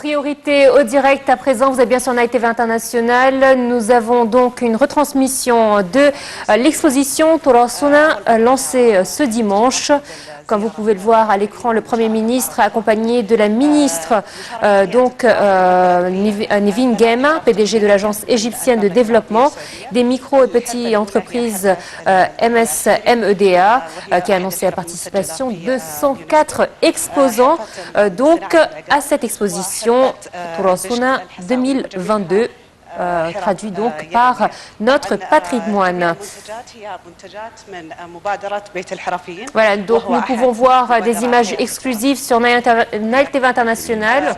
Priorité au direct à présent, vous êtes bien sur Night TV International. Nous avons donc une retransmission de l'exposition Torasuna lancée ce dimanche. Comme vous pouvez le voir à l'écran, le Premier ministre accompagné de la ministre Nevin Gema, PDG de l'Agence égyptienne de développement des micro et petites entreprises MSMEDA, qui a annoncé la participation de 104 exposants à cette exposition Torasuna 2022. Traduit donc par notre patrimoine. Voilà, donc nous pouvons voir des images exclusives sur Night TV International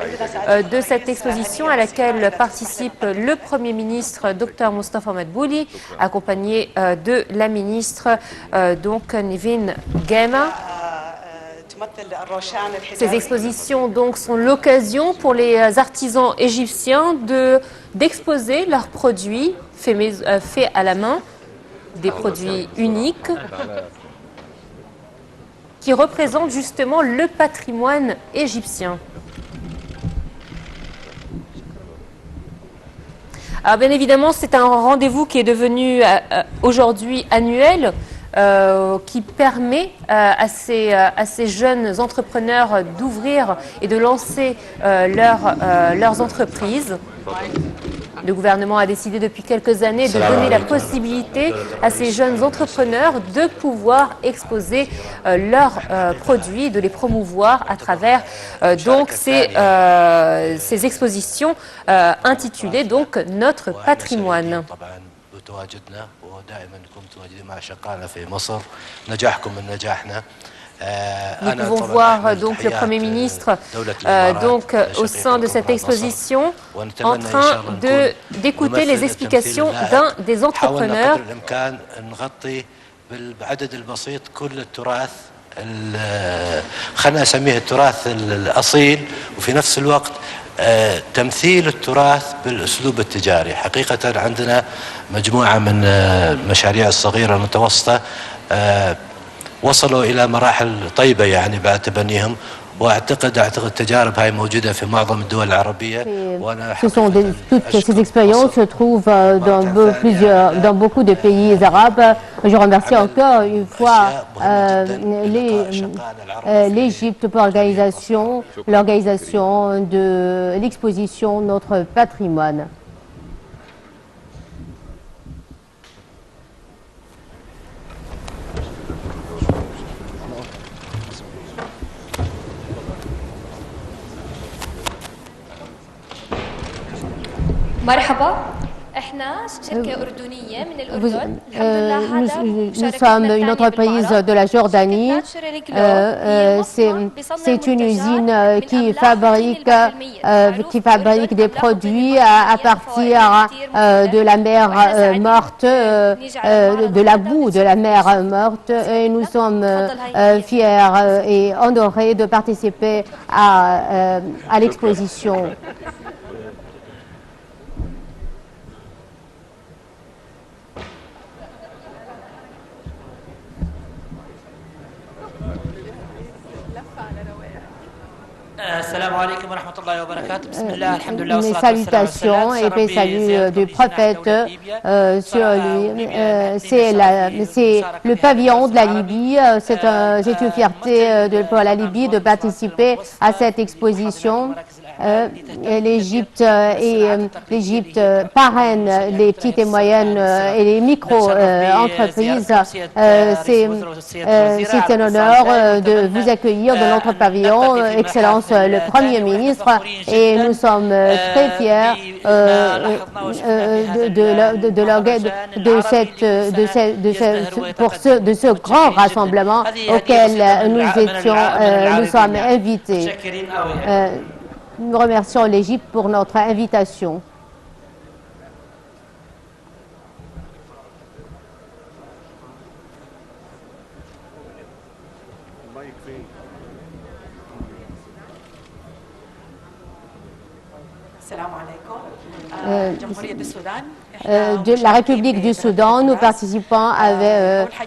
de cette exposition à laquelle participe le Premier ministre Dr Mustafa Madbouli, accompagné de la ministre Nevin Gema. Ces expositions donc sont l'occasion pour les artisans égyptiens d'exposer leurs produits faits à la main, des produits uniques qui représentent justement le patrimoine égyptien. Alors bien évidemment, c'est un rendez-vous qui est devenu aujourd'hui annuel. Qui permet à ces jeunes entrepreneurs d'ouvrir et de lancer leurs entreprises. Le gouvernement a décidé depuis quelques années de donner la possibilité à ces jeunes entrepreneurs de pouvoir exposer leurs produits, de les promouvoir à travers ces expositions intitulées donc Notre patrimoine. Nous pouvons voir donc le Premier ministre au sein de cette exposition en train d'écouter les explications d'un des entrepreneurs. تمثيل التراث بالأسلوب التجاري. حقيقة عندنا مجموعة من المشاريع الصغيرة والمتوسطة وصلوا إلى مراحل طيبة يعني بعد تبنيهم. وأعتقد التجارب هاي موجودة في معظم الدول العربية. Toutes ces expériences se trouvent dans beaucoup de pays arabes. Je remercie encore une fois l'Égypte pour l'organisation de l'exposition Notre patrimoine. مرحبا احنا شركة أردنية من الأردن. Nous sommes une entreprise de la Jordanie. C'est une usine qui fabrique des produits à partir de la mer morte, de la boue de la mer morte. Et nous sommes fiers et honorés de participer à l'exposition. Mes salutations et les saluts du prophète sur lui. C'est le pavillon de la Libye. C'est une fierté pour la Libye de participer à cette exposition. L'Égypte parraine les petites et moyennes et les micro-entreprises. C'est un honneur de vous accueillir dans notre pavillon, Excellence le Premier ministre, et nous sommes très fiers de ce grand rassemblement auquel nous sommes invités. Nous remercions l'Égypte pour notre invitation. de la République du Soudan. Nous participons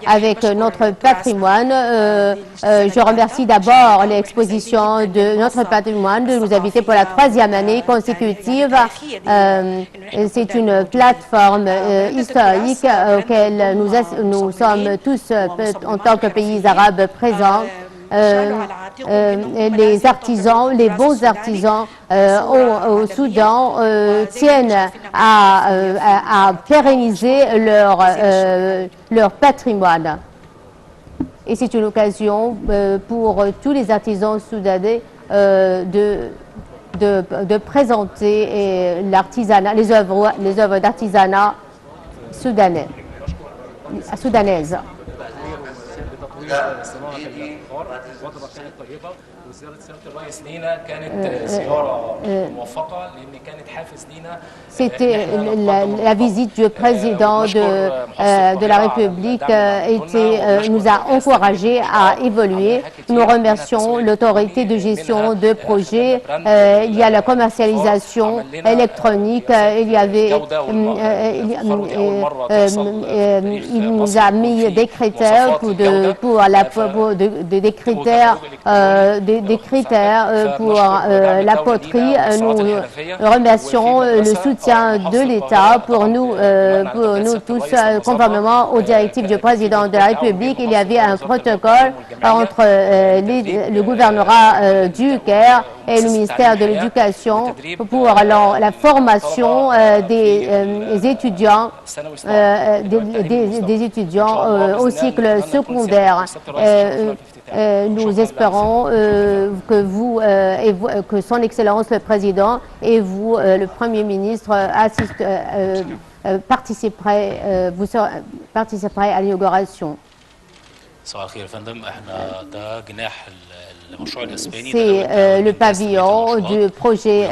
avec notre patrimoine. Je remercie d'abord l'exposition de notre patrimoine de nous inviter pour la 3e année consécutive. C'est une plateforme historique auquel nous sommes tous, en tant que pays arabes, présents. Les artisans, les bons artisans au Soudan tiennent à pérenniser leur patrimoine. Et c'est une occasion pour tous les artisans soudanais de présenter l'artisanat, les œuvres d'artisanat soudanaises. C'était la visite du président de la République nous a encouragés à évoluer. Nous remercions l'autorité de gestion de projet. Il y a la commercialisation électronique. Il nous a mis des critères des critères pour la poterie. Nous remercions le soutien de l'État pour nous tous, conformément aux directives du président de la République. Il y avait un protocole entre le gouvernorat du Caire et le ministère de l'Éducation pour la formation des étudiants au cycle secondaire. Nous espérons que Son Excellence le Président et vous, le Premier ministre, participerez à l'inauguration. C'est le pavillon du projet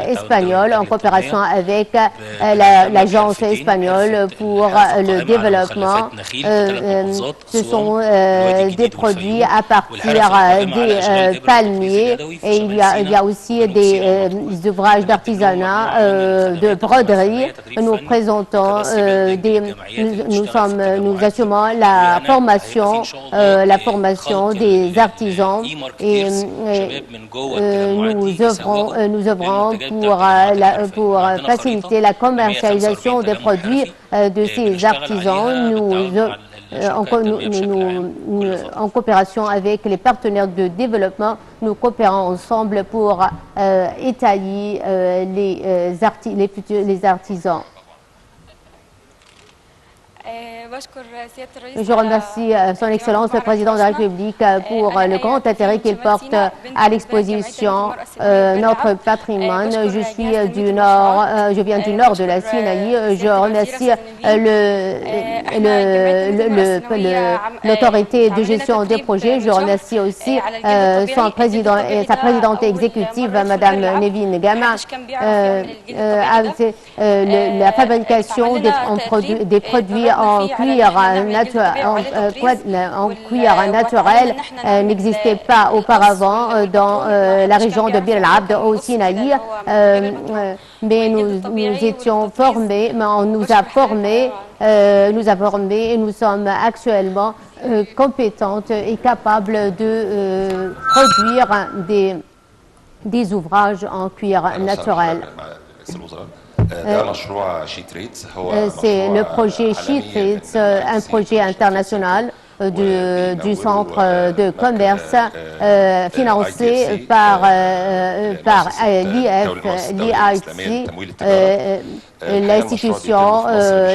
espagnol en coopération avec l'agence espagnole pour le développement. Ce sont des produits à partir des palmiers et il y a aussi des ouvrages d'artisanat, de broderie. Nous présentons nous assumons la formation des artisans. Et nous œuvrons pour faciliter la commercialisation des produits de ces artisans. En coopération avec les partenaires de développement, nous coopérons ensemble pour étayer les artisans. Je remercie Son Excellence le Président de la République pour le grand intérêt qu'il porte à l'exposition notre patrimoine. Je viens du nord de la Sinaï. Je remercie l'autorité de gestion des projets. Je remercie aussi sa présidente exécutive, Madame Nevin Gama. La fabrication des produits en cuir naturel n'existait pas auparavant dans la région de Bir al-Abd au Sinaï, mais nous étions formés, mais on nous a formés et nous sommes actuellement compétentes et capables de produire des ouvrages en cuir naturel. C'est le projet She-Trades, un projet international du centre de commerce financé par l'IIT,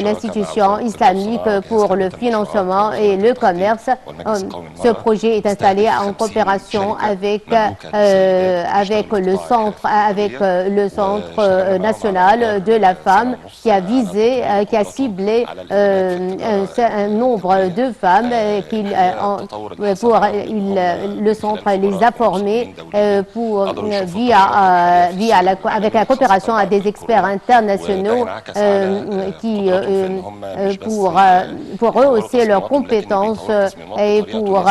l'institution islamique pour le financement et le commerce. Ce projet est installé en coopération avec le Centre national de la femme qui a ciblé un nombre de femmes le centre les a formés avec la coopération à des experts internationaux pour rehausser leurs compétences et pour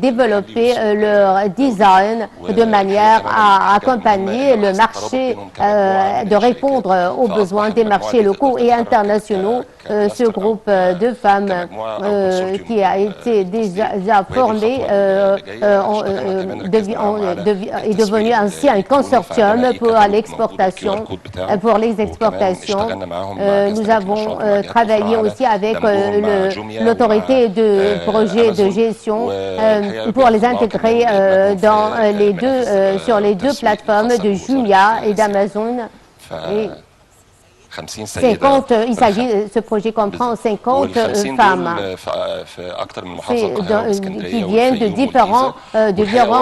développer leur design de manière à accompagner le marché, de répondre aux besoins des marchés locaux et internationaux. Ce groupe de femmes qui a été déjà formé est devenu ainsi un consortium pour l'exportation. Nous avons travaillé aussi avec l'autorité de projet de gestion pour les intégrer sur les deux plateformes de Julia et d'Amazon. Ce projet comprend 50 femmes qui viennent de différents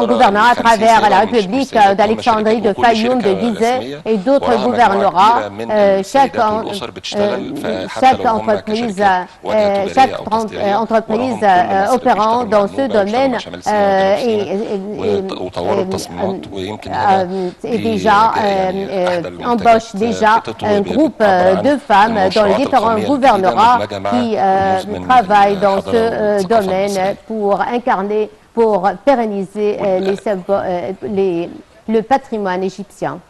gouvernements à travers la République d'Alexandrie, de Fayoum, de Gizeh et d'autres gouvernorats. Chaque entreprise opérant dans ce domaine embauche déjà un groupe de femmes dans les différents gouvernorats qui travaillent dans ce domaine pour pérenniser le patrimoine égyptien.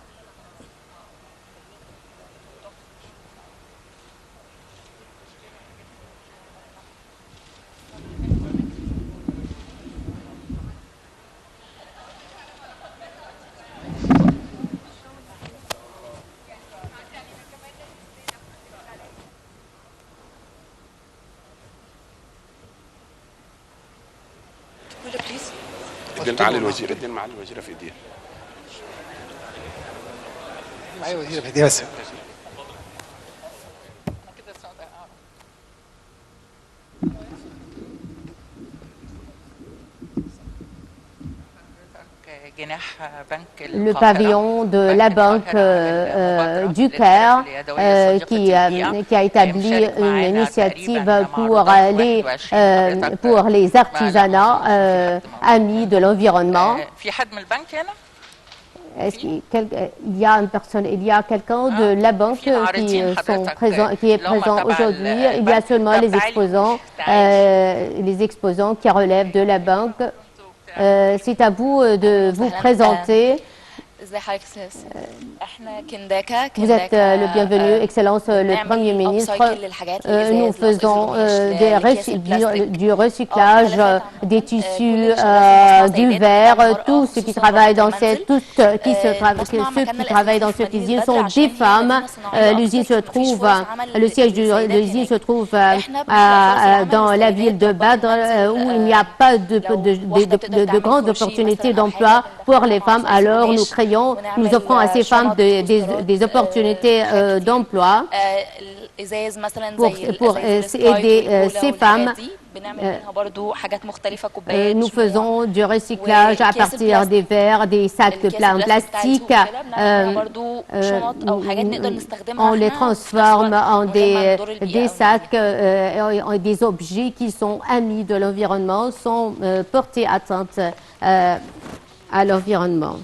ادي معالي الوزير ادي معالي الوزيره في ايديها معايا وزيره في ايديها بس Le pavillon de la Banque du Caire qui a établi une initiative pour les artisanats amis de l'environnement. Est-ce qu'il y a quelqu'un de la banque qui est présent aujourd'hui? Il y a seulement les exposants qui relèvent de la banque. C'est à vous de vous présenter. Vous êtes le bienvenu, Excellence le Premier ministre. Nous faisons du recyclage des tissus, du verre. Tous ceux qui travaillent dans cette usine sont des femmes. L'usine se trouve, le siège de l'usine se trouve dans la ville de Badr où il n'y a pas de grandes opportunités d'emploi pour les femmes. Alors nous offrons à ces femmes des opportunités d'emploi pour aider ces femmes. Nous faisons du recyclage à partir des verres, des sacs de plastique. On les transforme en des sacs, des objets qui sont amis de l'environnement, sans porter atteinte à l'environnement.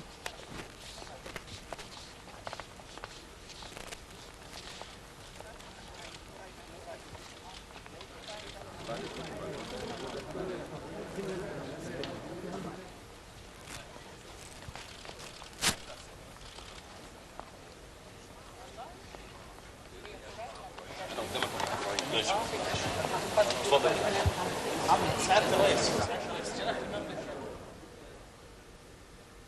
اتفضل سعاده الرئيس